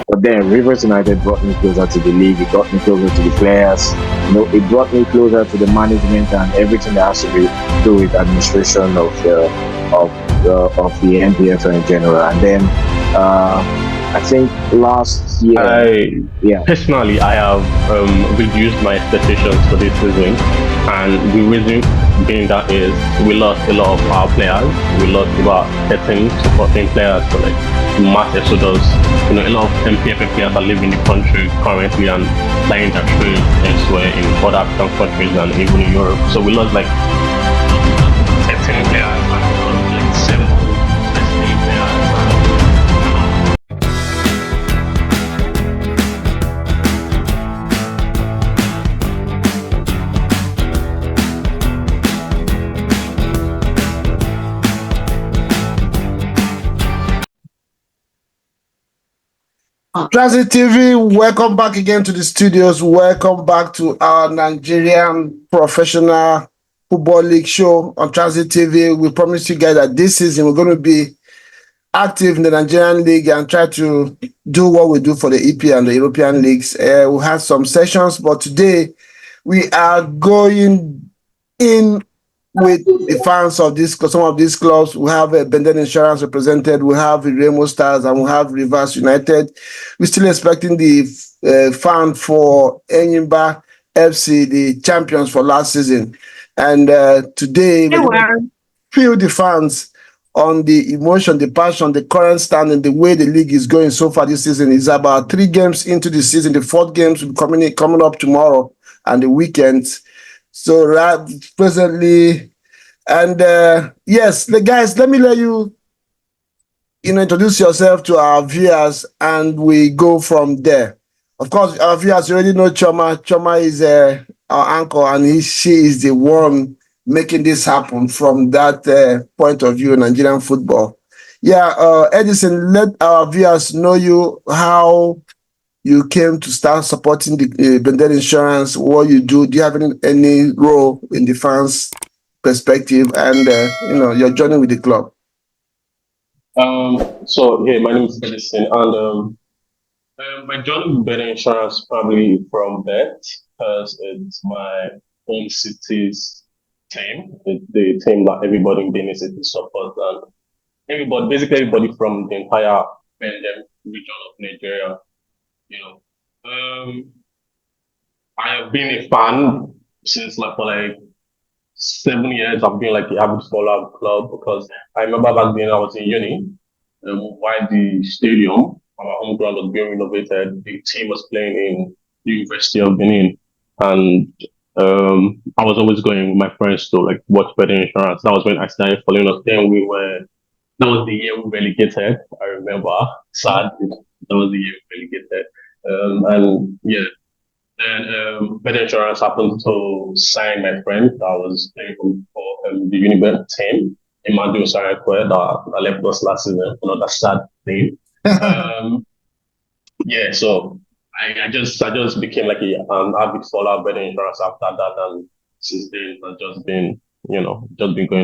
But then Rivers United brought me closer to the league. It brought me closer to the players. It brought me closer to the management and everything that has to do with administration of the Npfl in general. And then I think last year, yeah. Personally, I have reduced my expectations for this season, and the reason being that is we lost a lot of our players. We lost about 13 to 14 players for like mass exodus. A lot of Npfl players are leaving the country currently and playing their trade elsewhere in other African countries and even in Europe. So we lost like 13 players and like 7 players. Transit TV, welcome back again to the studios. Welcome back to our Nigerian professional football league show on Transit TV. We promised you guys that this season we're going to be active in the Nigerian league and try to do what we do for the EP and the European leagues. We had some sessions, but today we are going in with the fans of some of these clubs. We have Bendel Insurance represented, we have the Remo Stars, and we have Rivers United. We're still expecting the fan for Enyimba FC, the champions for last season. And today, we feel the fans on the emotion, the passion, the current standing, the way the league is going so far this season. Is about 3 games into the season. The 4th games will be coming up tomorrow and the weekends. So presently, and yes, the guys, let me let you, introduce yourself to our viewers, and we go from there. Of course, our viewers already know Choma. Choma is our anchor, and she is the one making this happen from that point of view, Nigerian football. Yeah, Edison, let our viewers know you, how you came to start supporting the Bendel Insurance, what you do. Do you have any role in the fans' perspective and your journey with the club? So my name is Edison, and my journey with Bendel Insurance probably from that, because it's my home city's team, the team that everybody in Benin City supports, and basically everybody from the entire Bendel region of Nigeria. I have been a fan since for 7 years. I've been like the avid follower of the club, because I remember back then I was in uni, while the stadium, our home ground, was being renovated. The team was playing in the University of Benin, and I was always going with my friends to watch Betting Insurance. That was when I started following us. Then that was the year we relegated. I remember, sad. That was the year we relegated. And yeah, then Bed Insurance happened to sign my friend that was playing for the Unibet team, Emmanuel Sarakwe, that left us last season. Another sad thing. Yeah, so I just became like an avid follower of Bed Insurance after that, and since then I've just been going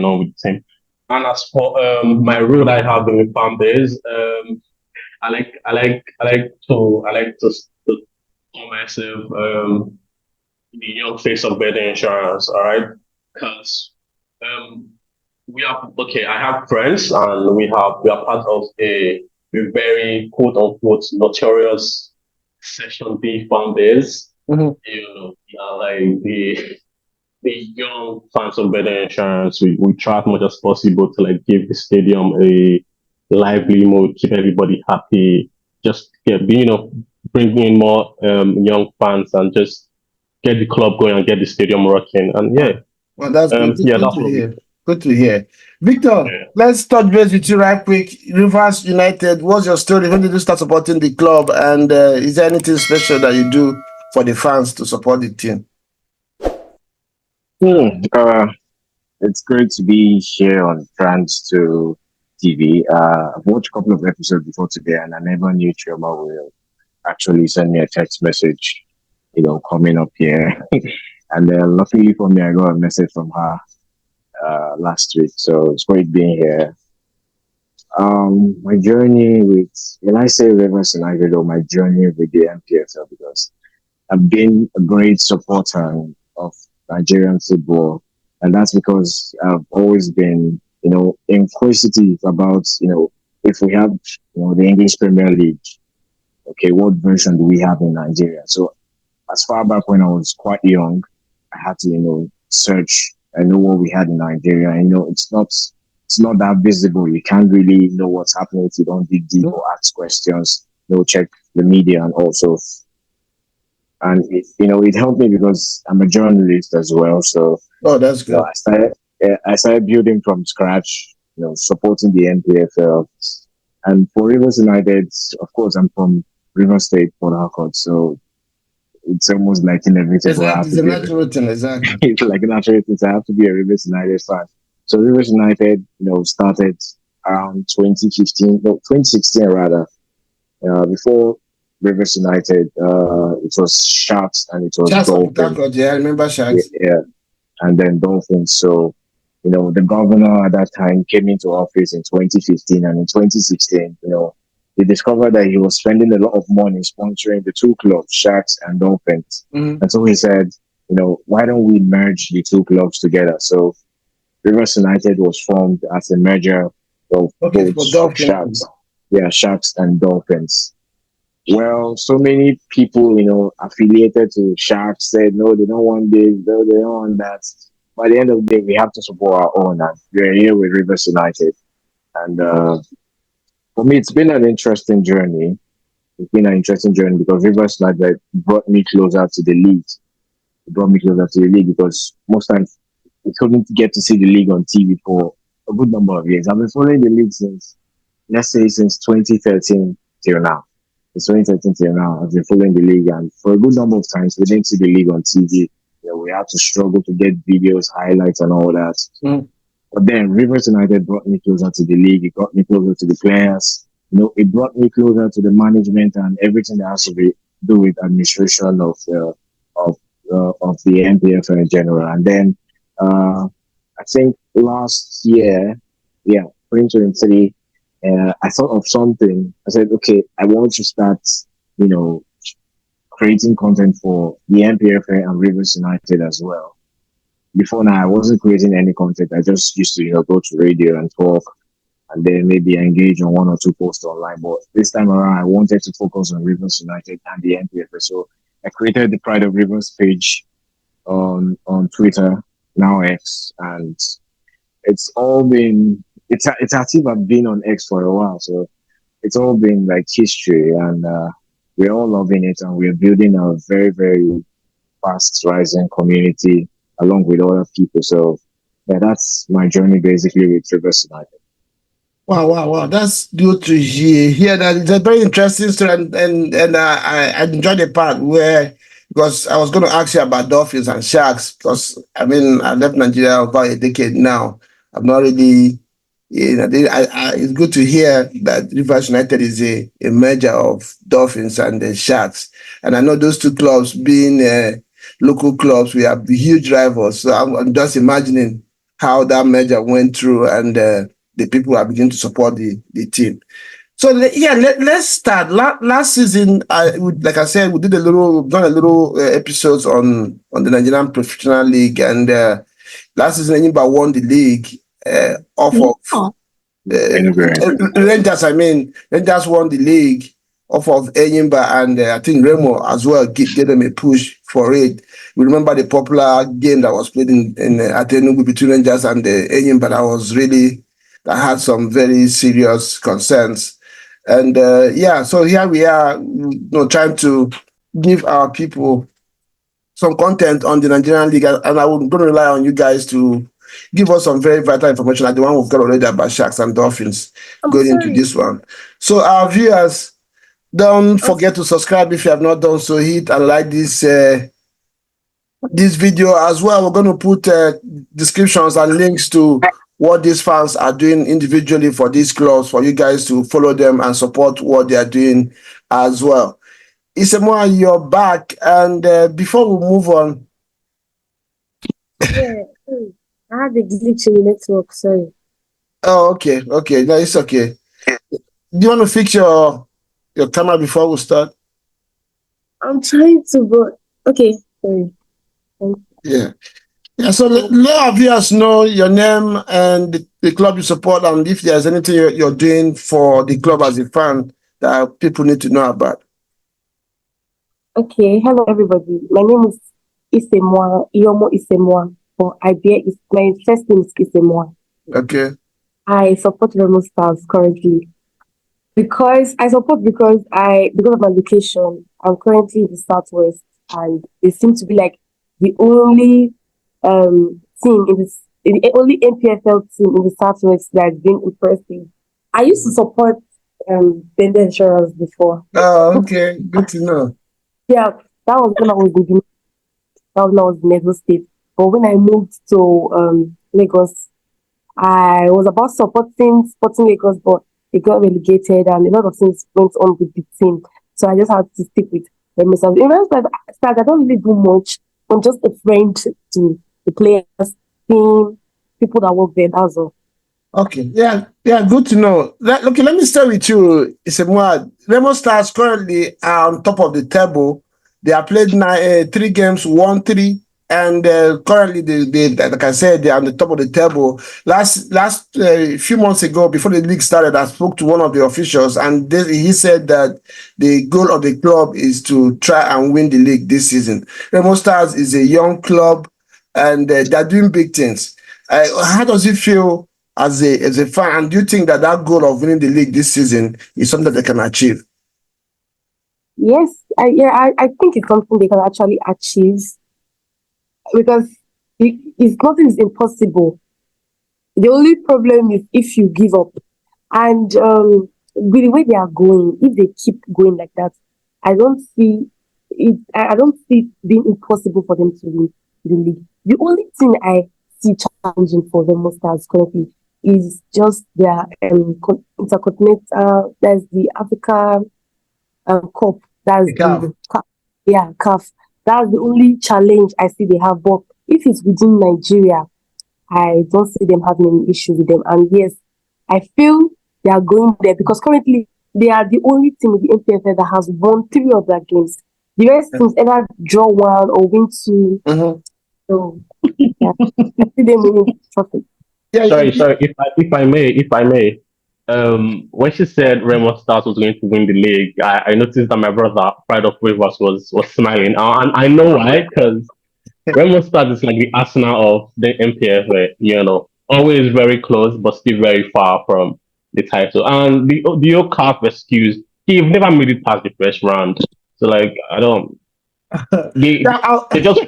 on with the team. And as for my role I have in the fan base, I like to call myself the young face of Better Insurance, all right? Because I have friends, and we are part of a very quote unquote notorious Section B fan base. Mm-hmm. We are like the young fans of Better Insurance. We try as much as possible to give the stadium a lively mood, keep everybody happy, just bring in more young fans, and just get the club going and get the stadium rocking. And yeah, well, that's good. That's to hear. Good to hear. Victor, let's touch base with you right quick. Rivers United, what's your story? When did you start supporting the club? And is there anything special that you do for the fans to support the team? It's great to be here on Trans to TV. I've watched a couple of episodes before today, and I never knew Chioma will actually send me a text message, coming up here. And luckily for me, I got a message from her last week. So it's great being here. My journey with, when I say Rivers United, or my journey with the Npfl, because I've been a great supporter of Nigerian football, and that's because I've always been, inquisitive about, if we have, the English Premier League, okay, what version do we have in Nigeria? So as far back when I was quite young, I had to, search and know what we had in Nigeria. And, it's not that visible. You can't really know what's happening if you don't dig deep or ask questions. Check the media and also, and it helped me because I'm a journalist as well. So Oh, that's good. I started building from scratch. Supporting the NPFL, and for Rivers United, of course, I'm from River State, Port Harcourt. So it's almost like inevitable. I have Exactly, to it's a be natural thing, exactly. it's like a natural thing. I have to be a Rivers United fan. So Rivers United, started around 2015, no, 2016 rather. Before Rivers United, it was Sharks and it was Sharks of Dolphins. Port yeah, I remember Yeah, Sharks. yeah, and then Dolphins. So, the governor at that time came into office in 2015, and in 2016, he discovered that he was spending a lot of money sponsoring the two clubs, Sharks and Dolphins. Mm-hmm. And so he said, why don't we merge the two clubs together? So Rivers United was formed as a merger of Okay, both for Dolphins. Sharks, yeah, Sharks and Dolphins. Well, so many people, affiliated to Sharks said, no, they don't want this, no, they don't want that. By the end of the day, we have to support our own, and we're here with Rivers United. And for me, it's been an interesting journey. It's been an interesting journey because Rivers United brought me closer to the league. It brought me closer to the league because most times we couldn't get to see the league on TV for a good number of years. I've been following the league since, let's say, since 2013 till now. It's 2013 till now. I've been following the league, and for a good number of times, we didn't see the league on TV. We had to struggle to get videos, highlights, and all that. Mm. But then Rivers United brought me closer to the league. It got me closer to the players. It brought me closer to the management and everything that has to do with administration of of the NPFL in general. And then I think last year, yeah, 2023, I thought of something. I said, okay, I want to start, you know, creating content for the NPFL and Rivers United as well. Before now, I wasn't creating any content. I just used to, go to radio and talk, and then maybe engage on one or two posts online. But this time around, I wanted to focus on Rivers United and the NPFL. So I created the Pride of Rivers page on Twitter, now X, and it's all been it's as if I've been on X for a while. So it's all been like history, and we're all loving it, and we're building a very very fast rising community along with other people. So yeah, that's my journey basically with Rivers United. Wow, wow, wow. That's good to hear that. It's a very interesting story. And I enjoyed the part where, because I was going to ask you about dolphins and sharks, because I mean, I left Nigeria about a decade now. I'm not really, it's good to hear that Rivers United is a merger of dolphins and the sharks. And I know those two clubs being local clubs, we have huge rivals. So I'm just imagining how that merger went through, and the people are beginning to support the team. So let's start. Last season, like I said, we did done a little episodes on the Nigerian Professional League, and last season, Enyimba won the league off of Rangers. I mean, Rangers won the league off of Enyimba, and I think Remo as well gave them a push for it. We remember the popular game that was played in at Enugu between Rangers and Enyimba that had some very serious concerns. And so here we are, trying to give our people some content on the Nigerian league, and I'm going to rely on you guys to give us some very vital information, like the one we've got already about Sharks and Dolphins going into this one. So our viewers, don't forget to subscribe if you have not done so. Hit and like this video as well. We're going to put descriptions and links to what these fans are doing individually for these clubs, for you guys to follow them and support what they are doing as well. Isemwa, you're back, and before we move on. Yeah, I had a glitch in the network, sorry. Oh, okay. No, it's okay. Do you want to fix your camera before we start? I'm trying to, but okay. Sorry. Yeah. Yeah, so let our viewers know your name and the club you support, and if there's anything you're doing for the club as a fan that people need to know about. Okay. Hello, everybody. My name is Isemwa. Iyomo Isemwa. Or I bear is my first name is Isemwa. Okay. I support Remo Stars currently because of my location. I'm currently in the southwest, and they seem to be like the only team in this, the only Npfl team in the southwest that's been impressive. I used to support Bender Insurance before. Oh, okay. Good to know. Yeah, that was when I was in Lagos State. But when I moved to Lagos, I was about supporting Sporting Lagos, but it got relegated and a lot of things went on with the team. So I just had to stick with Remo Stars. In Remo Stars, I don't really do much. I'm just a friend to the players, team, people that work there. That's all. Okay. Yeah. Yeah. Good to know. Okay. Let me start with you. It's a more Remo Stars currently are on top of the table. They have played 3 games, won 3, and currently like I said, they're on the top of the table. Last few months ago, before the league started, I spoke to one of the officials, and he said that the goal of the club is to try and win the league this season. Remo Stars is a young club, and they're doing big things. How does it feel as a fan, and do you think that goal of winning the league this season is something they can achieve? Yes, I think it's something they can actually achieve because if nothing is impossible. The only problem is if you give up. And with the way they are going, if they keep going like that, I don't see it. I don't see it being impossible for them to win the league. The only thing I see challenging for the Stars currently is just their intercontinental. That's the Africa Cup. That's The CAF. the CAF. That's the only challenge I see they have. But if it's within Nigeria, I don't see them having any issue with them. And yes, I feel they are going there because currently they are the only team in the NPFL that has won 3 of their games. The rest teams either draw 1 or win 2. Mm-hmm. So yeah, I see them winning the trophy. Yeah, Sorry. If I may, when she said Remo Stars was going to win the league, I noticed that my brother, Pride of Rivers, was smiling, and I know why, because Remo Stars is like the Arsenal of the MPFA, always very close, but still very far from the title. And the old calf excuse, he've never made it past the first round. So like, I don't. They yeah, they just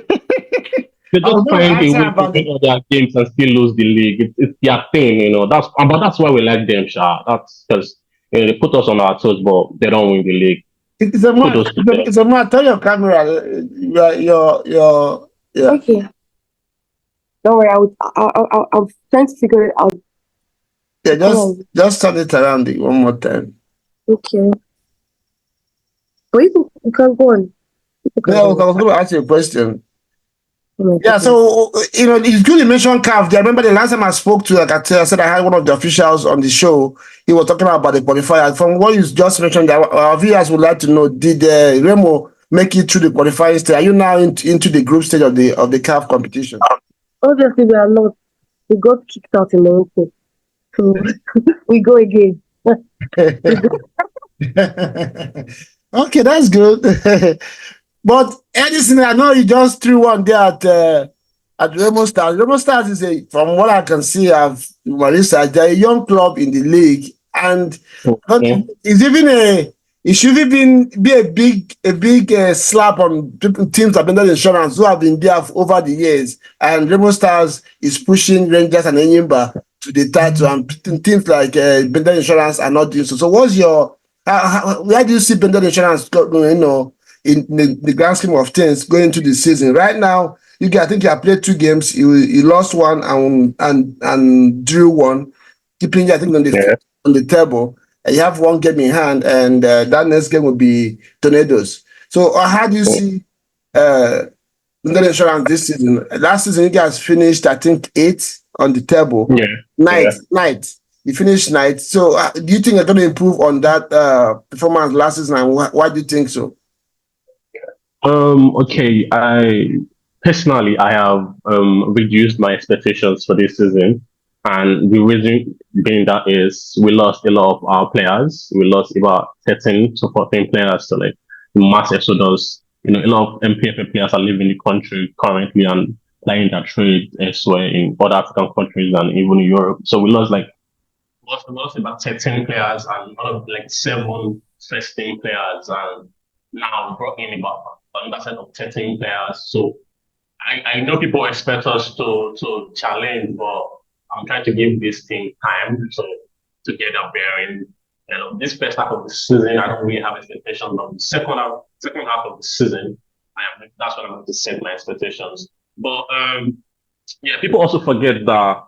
they I was just going to find a ask her way to about win the. all their games and still lose the league. It's their thing. That's why we like them, Sha. That's because they put us on our toes, but they don't win the league. It's a more. Kudos to them. It's a more. Turn your camera. Your. Yeah. Okay, don't worry. I'm trying to figure it out. Yeah. Just turn it around one more time. Okay, but you can go on. Yeah, I was going to ask you a question. Oh Yeah, so it's good you mentioned CAF. I remember the last time I spoke to, like I said, I had one of the officials on the show. He was talking about the qualifier. From what you just mentioned, our viewers would like to know: did Remo make it through the qualifying stage? Are you now into the group stage of the CAF competition? Obviously, we are not. We got kicked out in Morocco. So we go again. Okay, that's good. But Edison, I know you just threw one there at Remo Stars. Remo Stars is from what I can see of my research, they're a young club in the league, and Mhm. it should even be a big slap on teams like Bender Insurance who have been there over the years, and Remo Stars is pushing Rangers and Enyimba to the title, and teams like Bender Insurance are not doing so. So, where do you see Bender Insurance in the grand scheme of things going into the season? Right now, I think he have played 2 games. He lost 1 and drew 1, keeping I think Yeah. on the table. You have 1 game in hand, and that next game will be Tornadoes. So, how do you see London Insurance this season? Last season, you guys finished I think 8th on the table. Yeah. Ninth, Yeah. ninth. They finished ninth. So do you think they're going to improve on that performance last season? And why do you think so? Okay, I have reduced my expectations for this season, and the reason being that is we lost a lot of our players. We lost about 13 to 14 players to like mass exodus. A lot of Npfl players are leaving the country currently and playing their trade elsewhere in other African countries and even in Europe. So we lost about 13 players and out of like seven first team players, and now we brought in about another set of 13 players. So I know people expect us to challenge, but I'm trying to give this team time to get their bearing. This first half of the season, I don't really have expectations. But the second half of the season, that's when I'm going to set my expectations. But yeah, people also forget that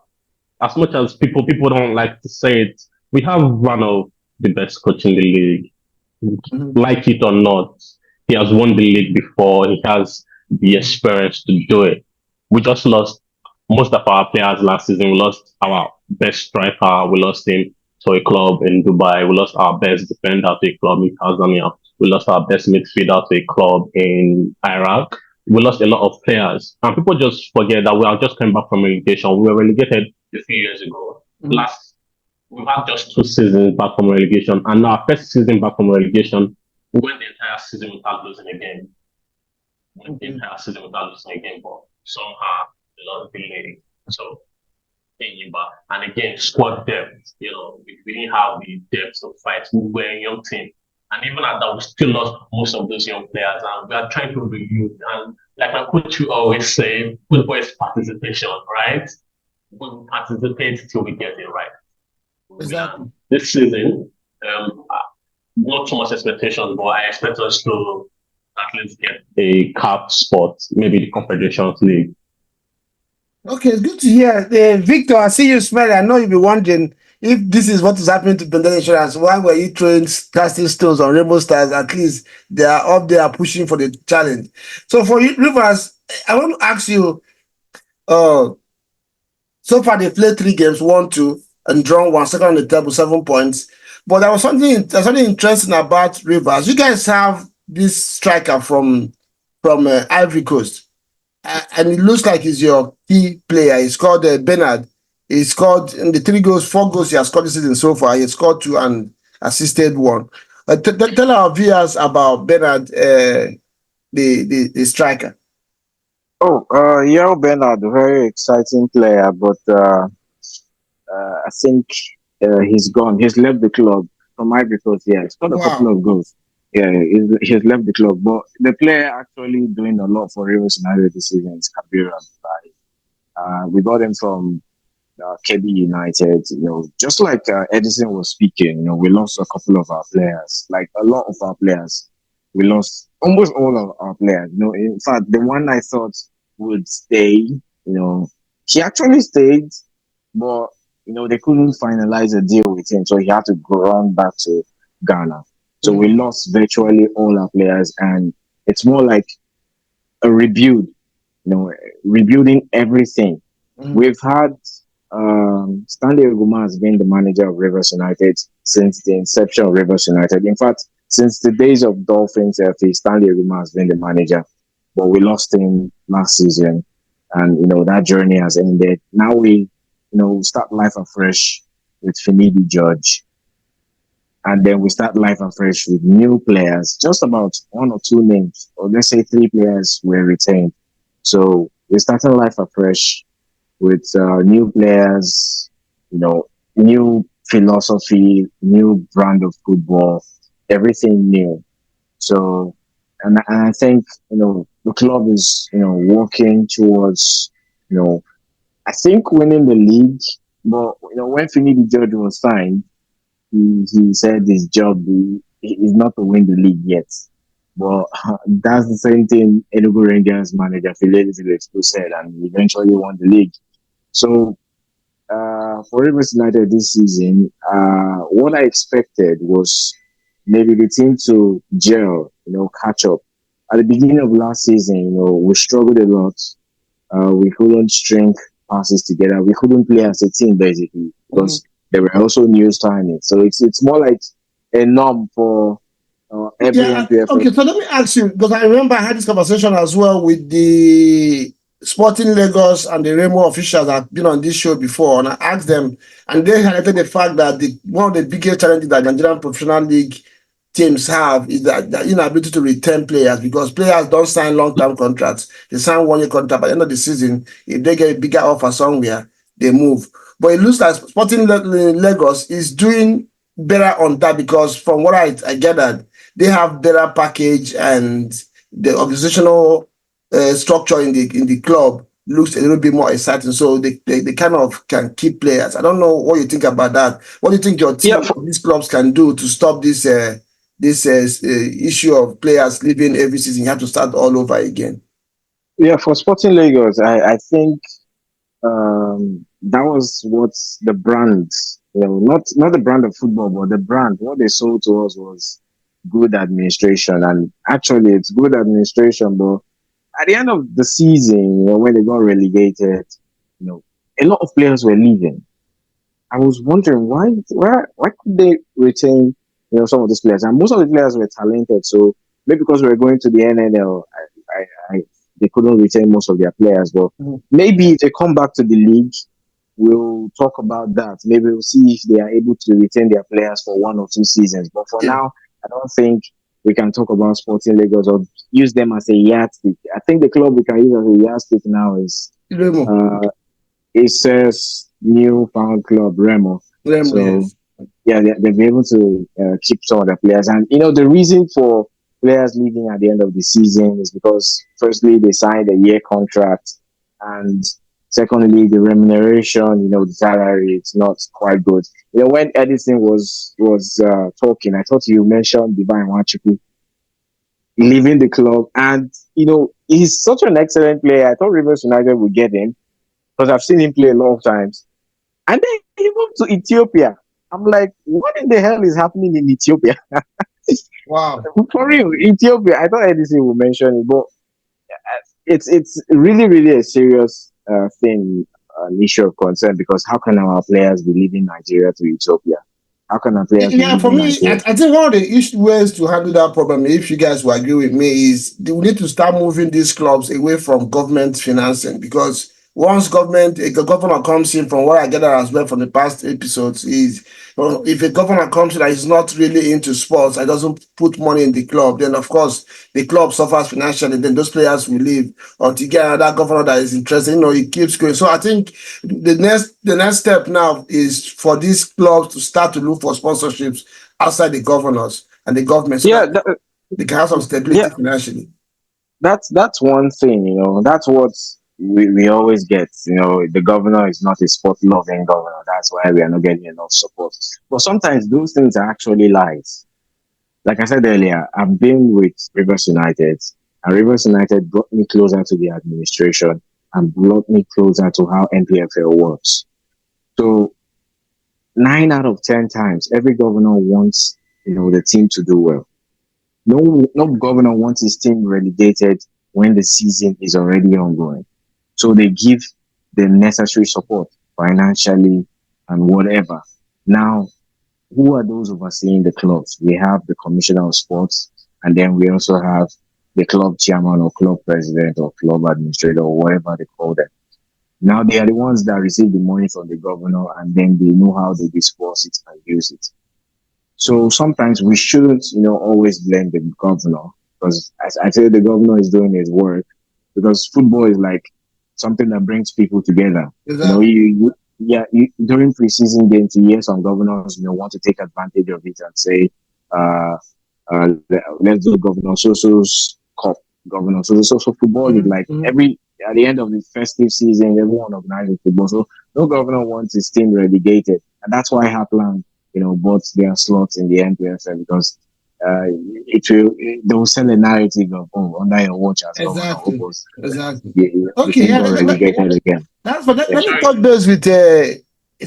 as much as people don't like to say it, we have one of the best coach in the league. Mhm. Like it or not, he has won the league before. He has the experience to do it. We just lost most of our players last season. We lost our best striker. We lost him to a club in Dubai. We lost our best defender to a club in Tanzania. We lost our best midfielder to a club in Iraq. We lost a lot of players. And people just forget that we are just coming back from relegation. We were relegated a few years ago. Mhm. Last We've had just 2 seasons back from relegation, and our first season back from relegation, we went the entire season without losing a game. We went the Okay. entire season without losing a game, but somehow we lost the league. So, back. And again, squad depth. We didn't have the depth to fight. We were a young team. And even at that, we still lost most of those young players. And we are trying to rebuild. And like my coach you always say, football is participation, right? We will participate till we get it right. Exactly. This season, not too much expectations, but I expect us to at least get a cup spot, maybe the Confederations League. Okay, it's good to hear. Victor, I see you smiling. I know you'll be wondering if this is what is happening to Pendant Insurance. Why were you throwing casting stones on Remo Stars? At least they are up there pushing for the challenge. So for you, Rivers, I want to ask you. Uh, so far they played 3 games, won two, and drawn one, second on the table, 7 points. But there's something interesting about Rivers. You guys have this striker from Ivory Coast. And it looks like he's your key player. He's called Bernard. He scored in the 3 goals, 4 goals he has scored this season so far. He scored two and assisted one. Tell our viewers about Bernard, the striker. Oh, Yao Bernard, very exciting player, but I think he's gone. He's left the club from Ivory Coast. Yeah, he scored a couple Wow. of goals. Yeah, he's left the club. But the player actually doing a lot for Rivers United this season is Kabira. We got him from KB United. Just like Edison was speaking, we lost a couple of our players, like a lot of our players. We lost almost all of our players. In fact, the one I thought would stay, he actually stayed, but they couldn't finalize a deal with him, so he had to go run back to Ghana. So we Mhm. lost virtually all our players, and it's more like a rebuild, rebuilding everything. Mhm. We've had Stanley Oguma has been the manager of Rivers United since the inception of Rivers United. In fact, since the days of Dolphins FA, Stanley Oguma has been the manager, but we lost him last season, and that journey has ended. Now we, start life afresh with Finidi George, and then we start life afresh with new players. Just about one or two names, or let's say 3 players were retained. So we're starting life afresh with new players, new philosophy, new brand of football, everything new. So, and I think the club is working towards I think winning the league. But when Finidi George was signed, he said his job is not to win the league yet. But that's the same thing Enugu Rangers manager Philadelphia said, and he eventually won the league. So for Rivers United this season, what I expected was maybe the team to gel, catch up. At the beginning of last season, we struggled a lot. We couldn't string passes together. We couldn't play as a team basically Mhm. because There were also news tying it. So it's more like a norm for every Yeah, NPFL. okay. So let me ask you, because I remember I had this conversation as well with the Sporting Lagos and the Remo officials that have been on this show before, and I asked them, and they highlighted the fact that one of the biggest challenges that Nigerian Professional League teams have is that the inability to retain players, because players don't sign long-term contracts. They sign one-year contract. By the end of the season, if they get a bigger offer somewhere, they move. But it looks like Sporting Lagos is doing better on that, because from what I gathered, they have better package, and the organizational structure in the club looks a little bit more exciting. So they kind of can keep players. I don't know what you think about that. What do you think your Yeah, team, these clubs, can do to stop this issue of players leaving every season? You have to start all over again. yeah. For Sporting Lagos, I think that was what the brand, not the brand of football, but the brand. What they sold to us was good administration, and actually, it's good administration. But at the end of the season, when they got relegated, you know, a lot of players were leaving. I was wondering why could they retain some of these players, and most of the players were talented. So maybe because we were going to the NNL, they couldn't retain most of their players. But Mhm. maybe if they come back to the league, we'll talk about that. Maybe we'll see if they are able to retain their players for 1 or 2 seasons. But for Yeah, now, I don't think we can talk about Sporting Lagos or use them as a yardstick. I think the club we can use as a yardstick now is Remo, uh, it says newfound club Remo. Remo, So yes. yeah, they'll be able to keep some of the players. And the reason for players leaving at the end of the season is because firstly they signed a year contract, and secondly the remuneration, the salary, it's not quite good. When Edison was talking, I thought you mentioned Divine Wachuku leaving the club, and he's such an excellent player. I thought Rivers United would get him because I've seen him play a lot of times. And then he moved to Ethiopia. I'm like, what in the hell is happening in Ethiopia? Wow. For real, Ethiopia. I thought Edison would mention it, but it's really, really a serious thing, an issue of concern, because how can our players be leaving Nigeria to Ethiopia? How can our players be Yeah, for leaving me, Nigeria? I think one of the ways to handle that problem, if you guys will agree with me, is we need to start moving these clubs away from government financing, because once a governor comes in, from what I gather as well from the past episodes, is if a governor comes in that is not really into sports and doesn't put money in the club, then of course the club suffers financially. Then those players will leave until you get another governor that is interested. It keeps going. So I think the next step now is for these clubs to start to look for sponsorships outside the governors and the government, so Yeah, that they can have some yeah, stability financially. that's one thing. That's what we always get. The governor is not a sport loving governor. That's why we are not getting enough support. But sometimes those things are actually lies. Like I said earlier, I've been with Rivers United, and Rivers United brought me closer to the administration and brought me closer to how NPFL works. So 9 out of 10 times, every governor wants the team to do well. No governor wants his team relegated when the season is already ongoing. So they give the necessary support financially and whatever. Now, who are those overseeing the clubs? We have the commissioner of sports, and then we also have the club chairman or club president or club administrator or whatever they call them. Now they are the ones that receive the money from the governor, and then they know how they disperse it and use it. So sometimes we shouldn't, always blame the governor, because as I say, the governor is doing his work, because football is like something that brings people together. Exactly. During preseason games, you hear some governors, want to take advantage of it and say, uh, let's do Governor Soso's cup, Governor Soso. So football is like Mm-hmm. at the end of the festive season, everyone organizes football. So no governor wants his team relegated, and that's why Hapland, bought their slots in the NPFL, because they will sell a narrative of, under your watch as governor, Exactly. almost Exactly. the Okay, team yeah, got relegated again. that's but let, Yeah. let me touch base with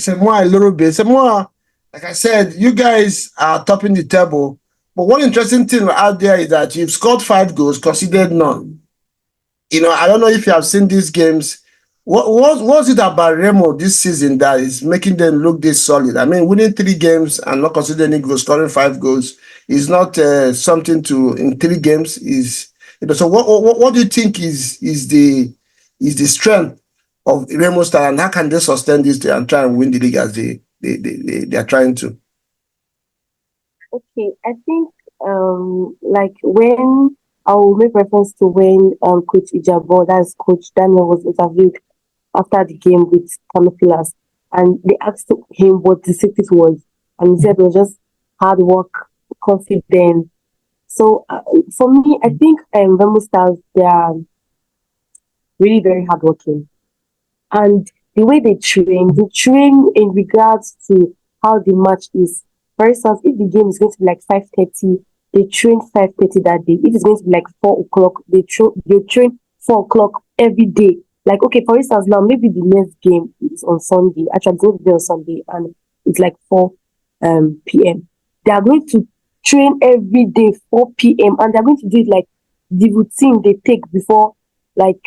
some more a little bit. Some more, like I said, you guys are topping the table. But one interesting thing out there is that you've scored 5 goals, conceded none. I don't know if you have seen these games What was it about Remo this season that is making them look this solid? I mean, winning 3 games and not considering any goals, scoring 5 goals is not something to in 3 games is. So what do you think is the strength of Remo Stars, and how can they sustain this and try and win the league as they are trying to? Okay, I think like when I will make reference to when Coach Ijabo, that's Coach Daniel, was interviewed after the game with Camouflage, and they asked him what the secret was, and he said it was just hard work, confidence. So for me, I think Remo Stars, they are really very hardworking, and the way they train in regards to how the match is. For instance, if the game is going to be like 5:30, they train 5:30 that day. If it's going to be like 4 o'clock, they train 4 o'clock every day. Like okay, for instance, now maybe the next game is on Sunday. Actually, it's going to be on Sunday, and it's like 4 p.m. They are going to train every day 4 p.m. and they're going to do it like the routine they take like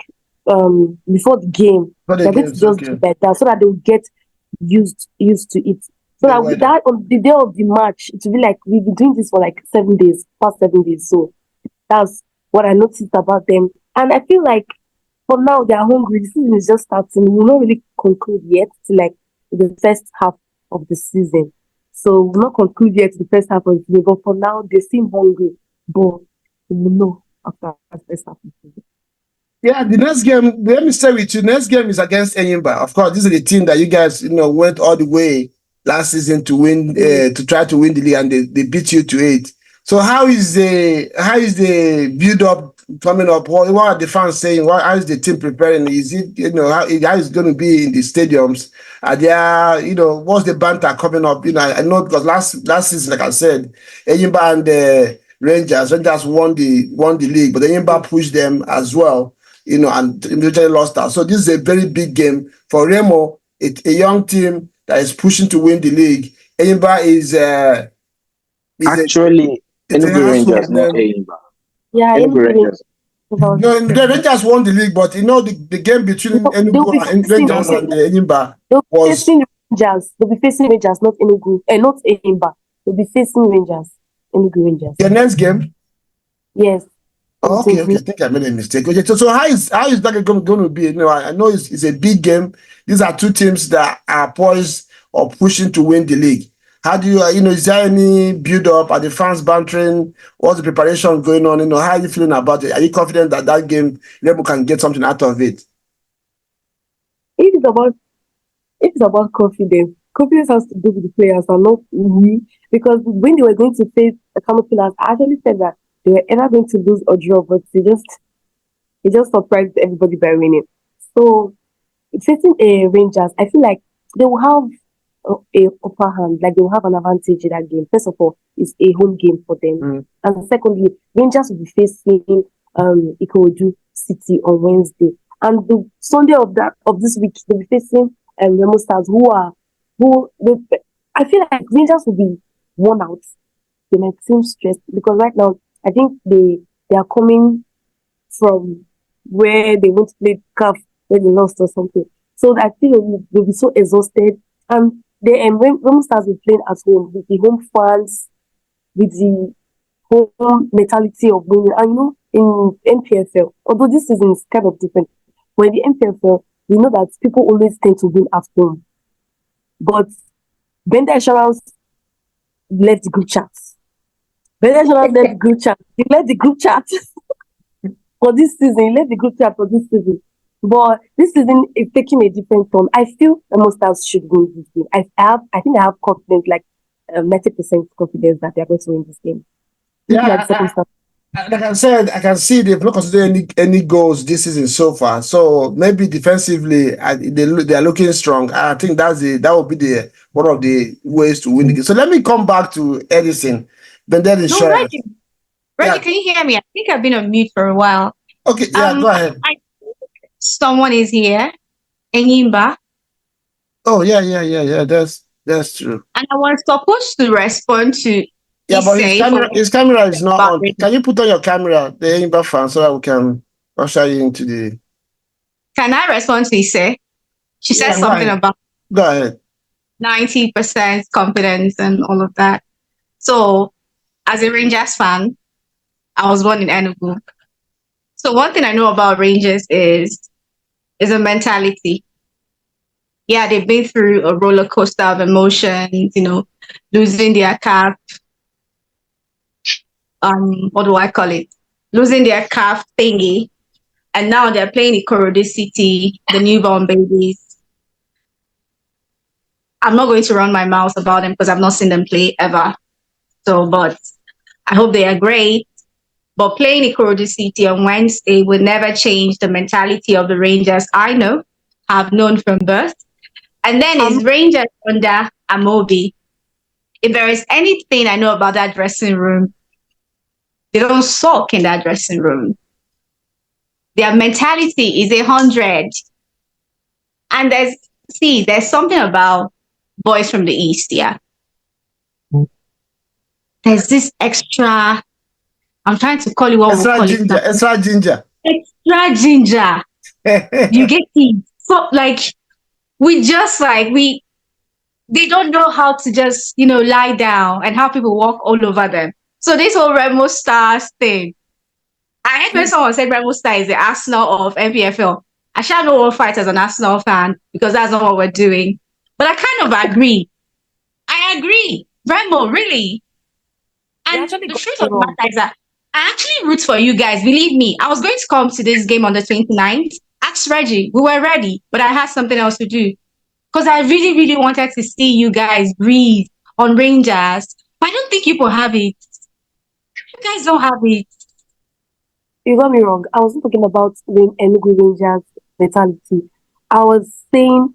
before the game. For the They're going to games, just do okay. it like that so that they'll get used to it. So The that weather. on the day of the match, it will be like we've been doing this for like 7 days, past 7 days. So that's what I noticed about them. And I feel like for now they're hungry. The season is just starting. We'll not really conclude yet till like the first half of the season. So we'll not conclude yet the first half of the season. But for now they seem hungry. But we will know after the first half of the season. Yeah, the next game, let me stay with you. Next game is against Enyimba. Of course, this is the team that you guys, went all the way last season to win, Mm. to try to win the league, and they beat you to it. So how is the build up coming up? What are the fans saying? How is the team preparing? Is it how is it going to be in the stadiums? Are there what's the banter coming up? I know because last season, like I said, Enyimba and Rangers won the league, but Enyimba pushed them as well, and immediately lost out. So this is a very big game for Remo, a young team that is pushing to win the league. Enyimba is Actually, it's a Enugu household Rangers, not name. Aimba. Yeah, Enugu anyway, Rangers. about No, the Rangers won the league, but the game between no, they'll Enugu be and facing No, Rangers no. and the Enyimba they'll be was facing Rangers. They'll be facing Rangers, not Enugu, and not Eimba. They'll be facing Rangers, Enugu Rangers. the next game. Yes, Oh, it will okay. be. I think I made a mistake. Okay, so how is that going to be? I know it's a big game. These are two teams that are poised or pushing to win the league. How do you, is there any build up? Are the fans bantering? What's the preparation going on? How are you feeling about it? Are you confident that game, Rebel can get something out of it? If it's about if it's about confidence, confidence has to do with the players and not we. Because when they were going to face the Camouflage, I actually said that they were either going to lose or draw, but they just surprised everybody by winning. So facing a Rangers, I feel like they will have a upper hand, like they will have an advantage in that game. First of all, it's a home game for them, Mm. and secondly, Rangers will be facing Ikorodu City on Wednesday, and the Sunday of this week they'll be facing Remo Stars, I feel like Rangers will be worn out. They might seem stressed because right now I think they are coming from where they went to play CAF when they lost or something. So I feel they'll be so exhausted. And when Stars will playing at home with the home fans, with the home mentality of winning. And in Npfl, although this season is kind of different, but in the Npfl, we know that people always tend to win at home. But Bender Insurance left the group chat. Bender Insurance left the group chat. He left the group chat for this season. He left the group chat for this season. But this season is taking a different turn. I feel the Monsters should win this game. I think I have confidence, like 90% confidence that they're going to win this game. Looking at the Yeah, circumstances. like I said, I can see they've not considered any goals this season so far. So maybe defensively, they are looking strong. I think that would be the one of the ways to win the game. So let me come back to Edison, Bendel No, Insurance. Reggie. Reggie, Yeah. can you hear me? I think I've been on mute for a while. Okay. Yeah. Go ahead. I someone is here, Enyimba, Oh yeah, yeah, yeah, yeah. That's true. and I was supposed to respond to Yeah, but his Issei for camera what his camera is not about on. it. Can you put on your camera, the Imba fan, so that we can usher you into the? Can I respond to Ise? She said Yeah, go something ahead. about Go ahead. 90% confidence and all of that. So, as a Rangers fan, I was born in Enugu. So one thing I know about Rangers is a mentality. Yeah, they've been through a roller coaster of emotions, losing their cap, what do I call it? Losing their calf thingy. And now they're playing Ikorodi City, the newborn babies. I'm not going to run my mouth about them because I've not seen them play ever. So, but I hope they are great. But playing Ikorodi City on Wednesday will never change the mentality of the Rangers I know, have known from birth. And then it's Rangers under Amobi. If there is anything I know about that dressing room, they don't sulk in that dressing room. Their mentality is 100. And there's something about boys from the East, yeah. There's this extra, I'm trying to call it what we call it now. Extra ginger. Extra ginger. You get it. So they don't know how to just, lie down and how people walk all over them. So this whole Remo Stars thing. I heard when someone said Remo Star is the Arsenal of Npfl. I shall know one fight as an Arsenal fan because that's not what we're doing. But I kind of agree. I agree. Remo, really. And the truth of the matter is that I actually root for you guys. Believe me, I was going to come to this game on the 29th. Ask Reggie. We were ready, but I had something else to do. Because I really, really wanted to see you guys breathe on Rangers. But I don't think people have it. You guys don't have it. You got me wrong. I wasn't talking about Enugu Rangers mentality. I was saying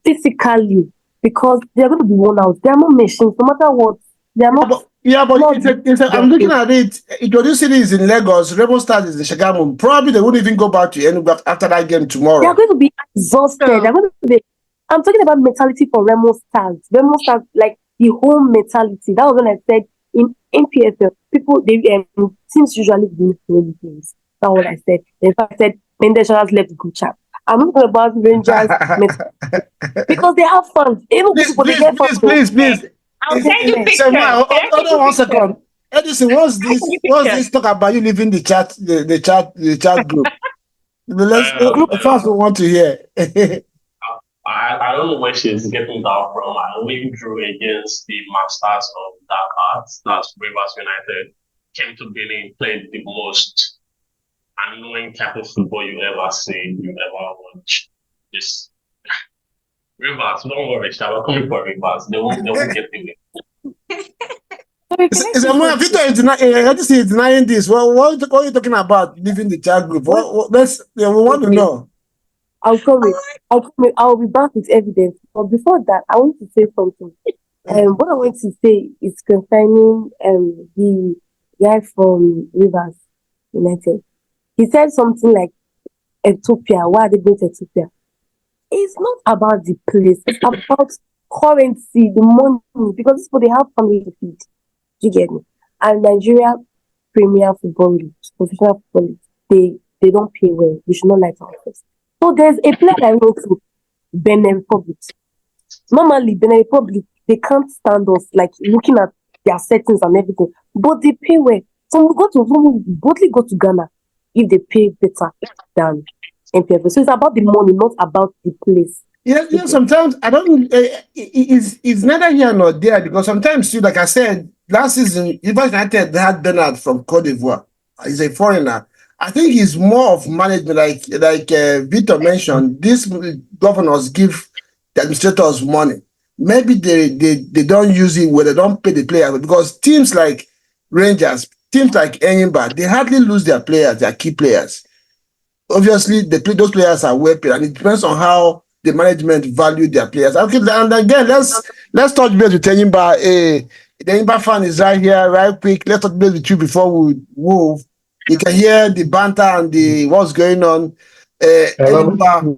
physically because they're going to be worn out. They're not machines, no matter what. They're not. I'm looking at it. Ikorodi City is in Lagos. Remo Stars is in Shagamu. Probably they won't even go back to Enugu after that game tomorrow. They're going to be exhausted. They're going to be. I'm talking about mentality for Remo Stars. Remo Stars, like the whole mentality. That was when I said in Npfl, people, teams usually win playing games. That's what I said. In fact, I said Mendes has left the group chat. I'm not talking about Rangers because they have fun. Even people they get fun. Please. I'll send you pictures. Hold on 1 second. Edison, what's this talk about you leaving the chat group? The first we want to hear. I don't know where she's getting that from. I only drew against the masters of dark arts, that's Rivers United, came to Benin, played the most annoying type of football you ever see, you ever watch. This Rivers, don't worry, we're coming for Rivers. They won't get away. It's a more Victor is denying this. What are you talking about leaving the chat group? We want to know. I'll be back with evidence. But before that, I want to say something. What I want to say is concerning the guy from Rivers United. He said something like Ethiopia. Why are they going to Ethiopia? It's not about the place. It's about currency, the money. Because people, they have family to feed. Do you get me? And Nigeria Premier Football League, professional football league, they don't pay well. We should not lie to ourselves. So there's a player that went to Benin Republic. Normally, Benin Republic, they can't stand us, like looking at their settings and everything. But they pay well. So we boldly go to Ghana if they pay better than Npfl. So it's about the money, not about the place. Yeah. Sometimes I don't. It's neither here nor there because sometimes too, like I said, last season, Rivers United had Bernard from Cote d'Ivoire. He's a foreigner. I think it's more of management, like Victor mentioned. These governors give the administrators money. Maybe they don't use it where they don't pay the players because teams like Rangers, teams like Enyimba, they hardly lose their players, their key players. Obviously, those players are well paid, and it depends on how the management value their players. Okay, and again, let's touch base with Enyimba. The Enyimba fan is right here, right quick. Let's touch base with you before we move. You can hear the banter and the what's going on. Enyimba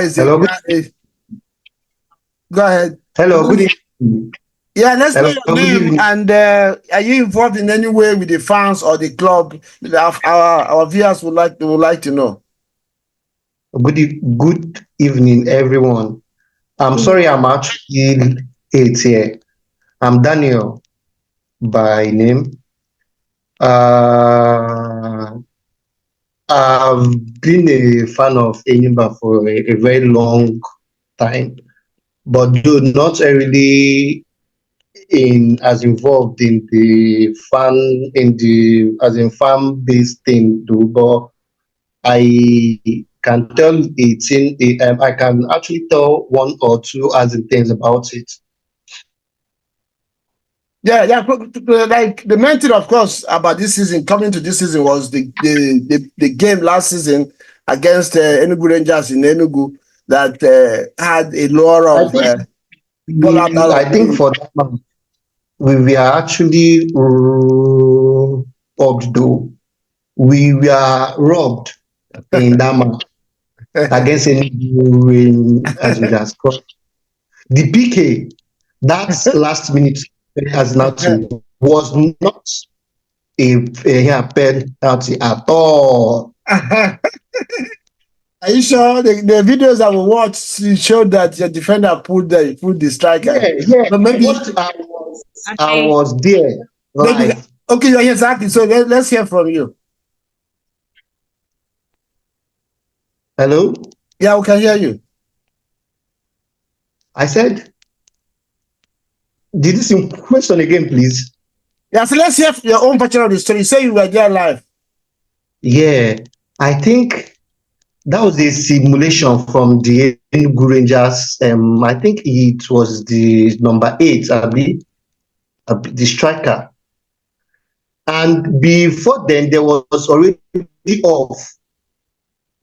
is Hello. Go ahead. Hello, good evening. Yeah, let's know your name and are you involved in any way with the fans or the club? Our viewers would like to know. Good evening, everyone. I'm sorry I'm actually late here. I'm Daniel by name. Uh, I've been a fan of Enyimba for a very long time, but though not really in as involved in the fan in the as in fan based thing though, but I can tell I can actually tell one or two as in things about it. Yeah. Like the main thing, of course, about this season, coming to this season, was the game last season against Enugu Rangers in Enugu that had a lot I of think fallout out I of think it. for that one, we are actually robbed though. We were robbed in that match against any as we just called. The PK, that last minute as now was not a penalty at all. Are you sure the videos that we watched showed that your defender pulled the striker? Yeah. But I Okay. was there maybe live. okay, yeah, exactly. So let's hear from you. Hello? Yeah, we can hear you. I said, did this question again, please? Yeah, so let's hear your own version of the story. Say you were there live. Yeah, I think that was a simulation from the Enugu Rangers. I think it was the number eight, the striker. And before then, there was already off.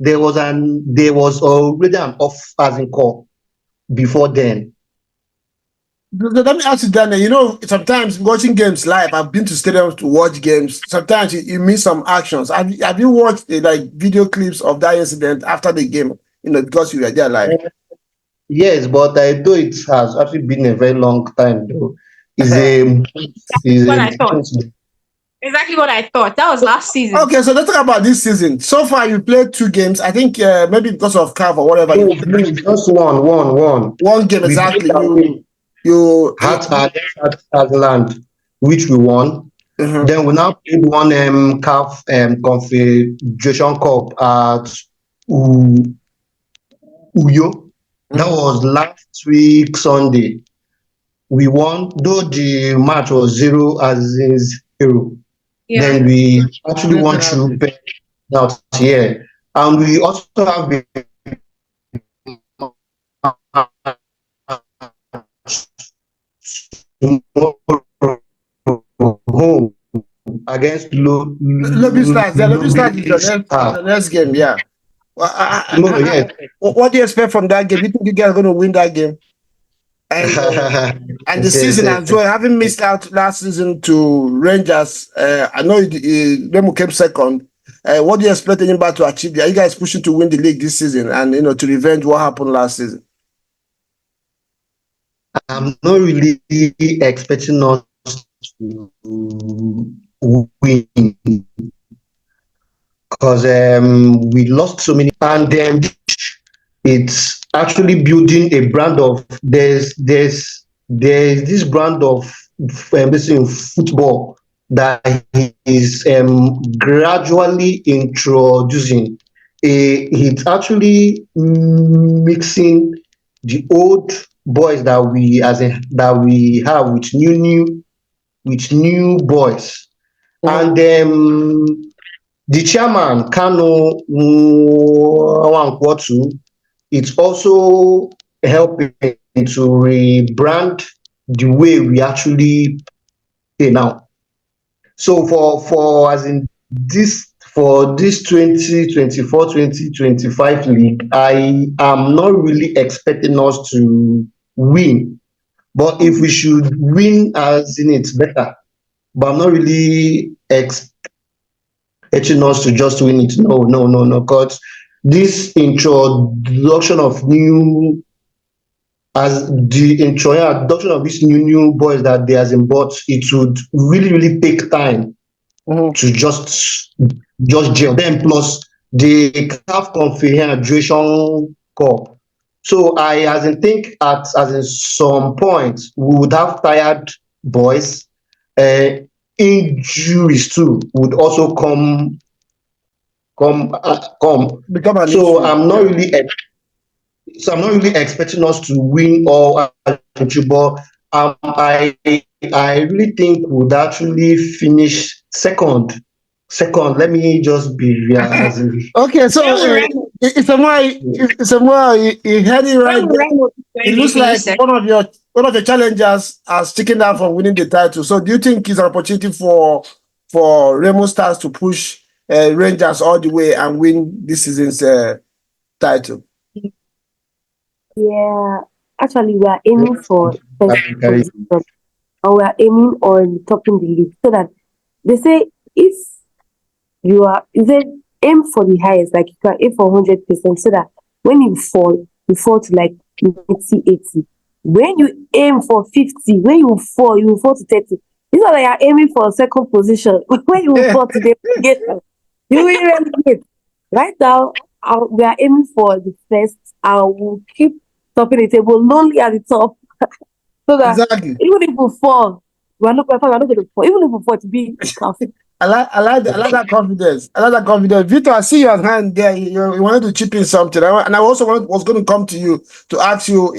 There was already an off as in call before then. Let me ask you, Daniel. You know, sometimes watching games live, I've been to stadiums to watch games. Sometimes you miss some actions. Have you watched like video clips of that incident after the game? You know, because you were there live. Yes, but I know it has actually been a very long time though. Is a is What a I thought. Exactly what I thought. That was last season. Okay, so let's talk about this season. So far, you played 2 games. I think maybe because of CAF or whatever, no, you played just one. one game We played exactly. away You at land, which we won. mhm, Then we now played one CAF Confederation Cup at U- Uyo. That mhm. was last week Sunday. We won, though the match was 0-0. Yeah. Then we actually Three won through penalties. penalty here. And we also have a home against Lobby Stars. Yeah, Lobby Stars is Lobby the Star. next game. Yeah. Well, No, yes. what do you expect from that game? Do you think you guys are going to win that game? And the Yes, yes, season yes. as well, having missed out last season to Rangers, I know Remo came second. What do you expect anybody to achieve? Are you guys pushing to win the league this season and to revenge what happened last season? I'm not really expecting us to win because we lost so many, and it's actually building a brand of there's this brand of in football that is gradually introducing. It's actually mixing the old boys that we have with new boys, and the chairman Kano Nwankwotu, it's also helping to rebrand the way we actually play now. So for as in this 2024-2025 league, I am not really expecting us to win. But if we should win, as in it's better. But I'm not really expecting us to just win it. No. Because this introduction of new as the introduction of these new boys that they has bought, it would really take time Mhm. to just gel. Then plus the CAF Confederation Cup. So I as in think at as in some point we would have tired boys. Uh, Injuries too would also come. Become an So issue. I'm not Yeah. really I'm not really expecting us to win all, but I really think we'd actually finish second. Second, let me just be realistic. Okay, so When will Remo, it's a more you had it when right will there. Remo It when they looks finish like second? one of your challengers are sticking out from winning the title. So do you think it's an opportunity for Remo Stars to push Rangers all the way and win this season's title? Yeah, actually, we are aiming for first Categorically, position, and we are aiming on topping the league. So that they say if you said aim for the highest, like you can aim for 100%, so that when you fall to like 90, 80. When you aim for 50, when you fall to 30. It's not like you're aiming for second position. When you fall to the relegation, you will relegate. Right now, we are aiming for the first, and we'll keep topping the table lonely at the top, so that Exactly. even if we fall, we're not going to fall. Even if we fall to be a cup. I like that confidence. I like that confidence. Victor, I see your hand there. You wanted to chip in something, and I also was going to come to you to ask you.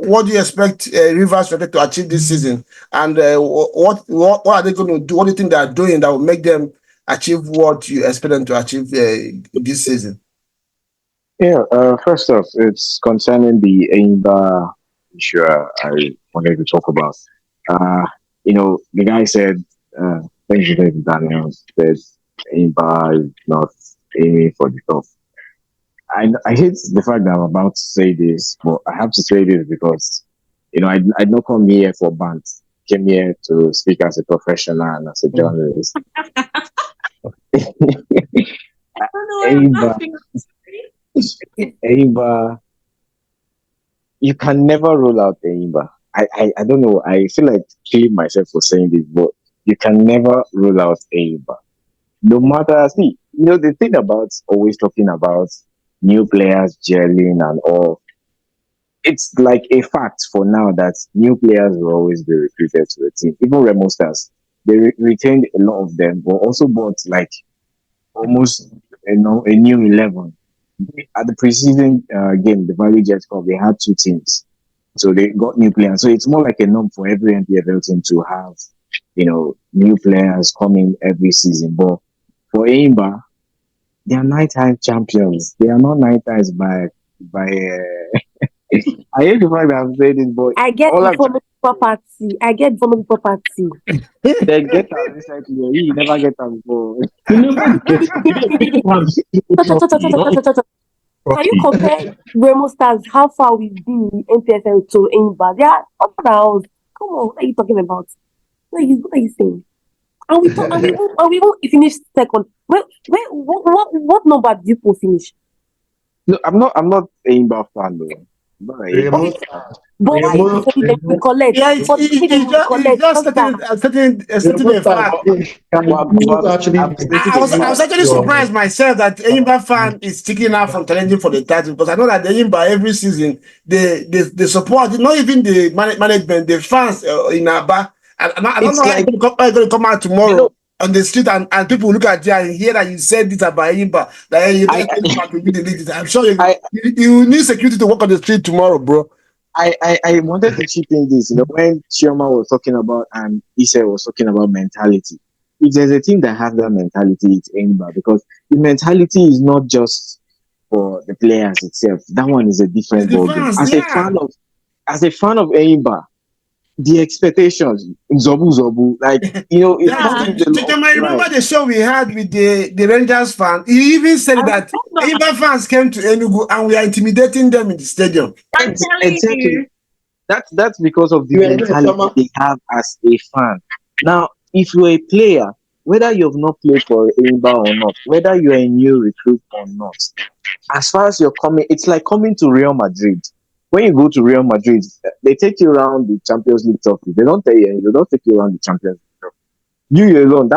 What do you expect Rivers United to achieve this season, and what are they going to do? What do you think they are doing that will make them achieve what you expect them to achieve this season? Yeah, first off, it's concerning the Aimba issue I wanted to talk about. Uh, the guy said, thank you, Daniel, said Aimba is not aiming for the top. I hate the fact that I'm about to say this, but I have to say this because, I don't come here for bant. Came here to speak as a professional and as a journalist. I don't know why I'm Aimba, laughing. Aimba, you can never rule out the Imba. I don't know. I feel like killing myself for saying this, but you can never rule out Imba. No matter, see, the thing about always talking about new players gelling and all, it's like a fact for now that new players will always be recruited to the team. Even Remo Stars, they retained a lot of them, but also bought like almost a new 11. At the preseason game, the Valley Jet Cup, they had two teams. So they got new players. So it's more like a norm for every Npfl team to have, new players coming every season. But for Aimba, they are nighttime champions. They are not night times by. I hate the fact that I'm saying this, but I get all the I'm trying family property. I get family property. they get them recently. He never get them before. You never get it. You don't have zero trophy. Can you trophy. compare Remo Stars, how far we've been in NPFL to Imba? They are up and down. Come on, what are you talking about? What are you saying? And we won't finish second. What number did you finish? No, I'm not Aimba fan though. I'm not an Aimba Remo, Okay, fan. but why is Remo, it that we Remo, collect? Yeah, For the thing we it's collect, just just that. setting Remo a Stars, fact. But, can you but actually I'm stating I a was I was fact. actually surprised myself that Enyimba fan is sticking out from challenging for the title because I know that the Enyimba every season they support not even the management, the fans in Aba. I don't know It's like how it's going to come out you know. tomorrow on the street and people look at you and hear that you said this about Enyimba that I Enyimba will be the lead. I'm sure I, you need security to walk on the street tomorrow, bro. I wanted to chip in this. When Chioma was talking about and Issa was talking about mentality. If there's a team that has that mentality, it's Aimba because the mentality is not just for the players itself. That one is a It's different the ballgame. fans, As a yeah. fan of Aimba, the expectations, Zobu Zobu, like it's Yeah, not Yeah. in the love, I right? remember the show we had with the Rangers fan. He even I said that remember. Enyimba fans came to Enugu and we are intimidating them in the stadium. I'm telling Exactly. you. That's because of the you were there, mentality Chama. they have as a fan. Now, if you're a player, whether you've not played for Aimba or not, whether you're a new recruit or not, as far as you're coming, it's like coming to Real Madrid. When you go to Real Madrid, they take you around the Champions League trophy. They don't tell you, they don't take you around the Champions League trophy. You alone,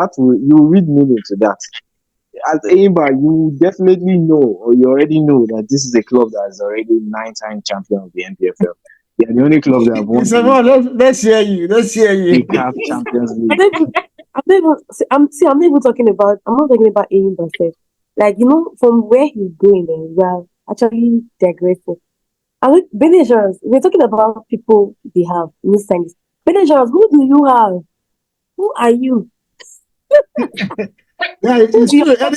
you read meaning to that. as Aimba, you definitely know, or you already know that this is a club that is already nine-time champion of the NPFL. They are the only club that have He won said, well, let's hear you. Let's hear the you. CAF Champions I League. don't even, I'm not even, I'm not even talking about, I'm not talking about Aim myself. Like, from where he's going, and we're actually digressing. And look, Ben Insurance, we're talking about people they have, new signs. Ben Insurance, who do you have? Who are you? Yeah, Who it's do you true. have?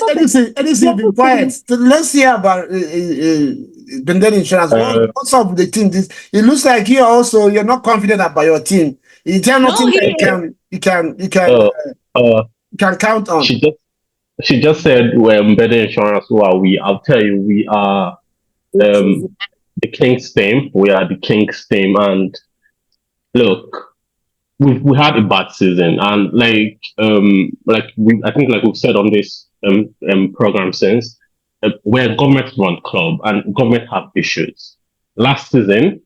Anything You're been not quiet. saying, So let's hear about Benden Insurance. Uh, What's up with the team? This it looks like you're not confident about your team. Is there No, nothing he that is. uh, uh, you can count on? she just she just said we're embedded insurance. Who are we? I'll tell you, we are which is, um the King's team. We are the King's team, and look, we had a bad season, and like we I think like we've said on this program since, we're a government run club, and government have issues. Last season,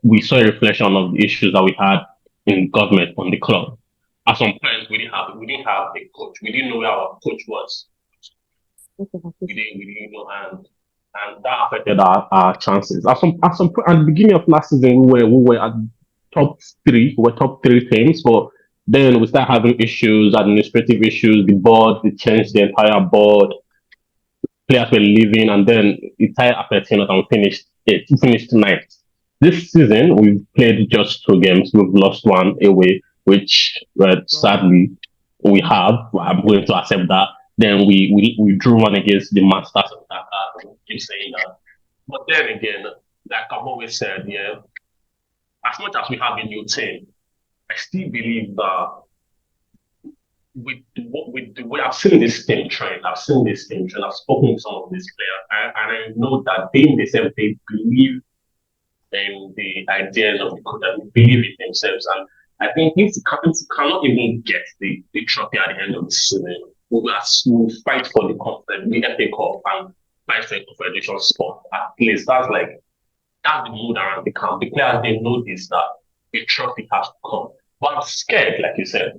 we saw a reflection of the issues that we had in government on the club. At some point, we didn't have a coach. We didn't know where our coach was. We didn't know, and that affected our chances. At some point at the beginning of last season, we were at top three. We were top three teams, but then we started having issues, administrative issues. The board, they changed the entire board. Players were leaving, and then it started affecting us, and we finished it. We finished ninth. This season, we've played just two games. We've lost one away, which sadly we have. I'm going to accept that. Then we drew one against the Masters of Dakar. Keep saying that. But then again, like I've always said, yeah, as much as we have a new team, I still believe that with the way I've seen this team trend, I've spoken with some of these players, and I know that they themselves they believe in the ideas of the coach and believe it themselves. And I think if you cannot even get the trophy at the end of the season, we'll fight for the FA Cup and fight for the Confederation spot. At least that's the mood around the camp. The players they know this that the trophy has to come. But I'm scared, like you said,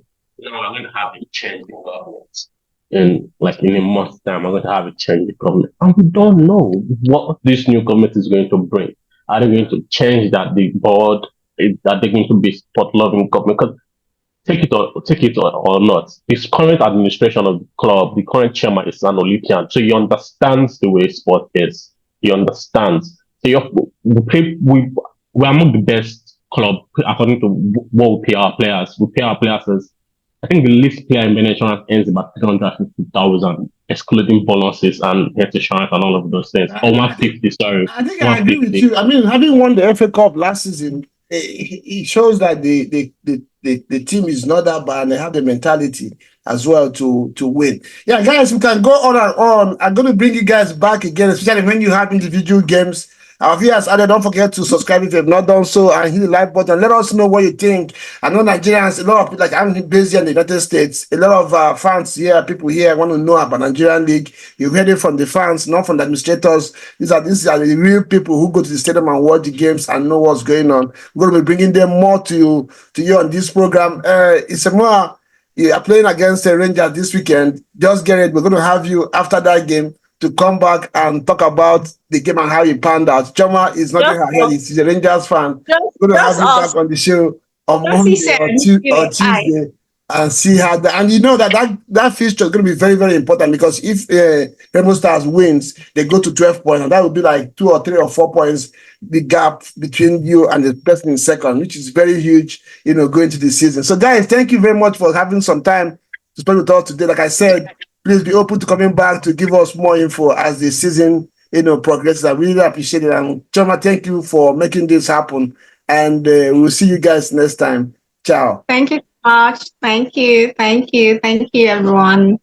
I'm going to have a change in government. In a month's time, I'm going to have a change in government. And we don't know what this new government is going to bring. Are they going to change that the board? That they're going to be sport loving government? Because take it or not, this current administration of the club, the current chairman is an Olympian, so he understands the way sport is. He understands. So we're among the best club according to what we pay our players. We pay our players as I think the least player in Venezuela earns about 350,000, excluding bonuses and health insurance and all of those things. Or 150, sorry. I think I agree with 150. you. I mean, having won the FA Cup last season, it shows that the team is not that bad and they have the mentality as well to win. Yeah, guys, we can go on and on. I'm going to bring you guys back again, especially when you have individual games. Our viewers out there, don't forget to subscribe if you have not done so and hit the like button. Let us know what you think. I know Nigerians, a lot of people, like I'm based here in the United States, a lot of fans here, people here want to know about Nigerian League. You've heard it from the fans, not from the administrators. These are the real people who go to the stadium and watch the games and know what's going on. We're going to be bringing them more to you on this program. It's a more you are playing against the Rangers this weekend. Just get it. We're going to have you after that game to come back and talk about the game and how it panned out. Choma is not Just her head. us. He's a Rangers fan. Just, We're going to have just you back us. on the show on Just he Monday said, or, you or know, I. Tuesday and see how that. And you know that fixture is going to be very, very important because if Remo Stars wins, they go to 12 points, and that would be like 2 or 3 or 4 points, the gap between you and the person in second, which is very huge, going to the season. So, guys, thank you very much for having some time to spend with us today. Like I said, please be open to coming back to give us more info as the season, progresses. I really appreciate it. And Choma, thank you for making this happen. And we'll see you guys next time. Ciao. Thank you so much. Thank you. Thank you. Thank you, everyone.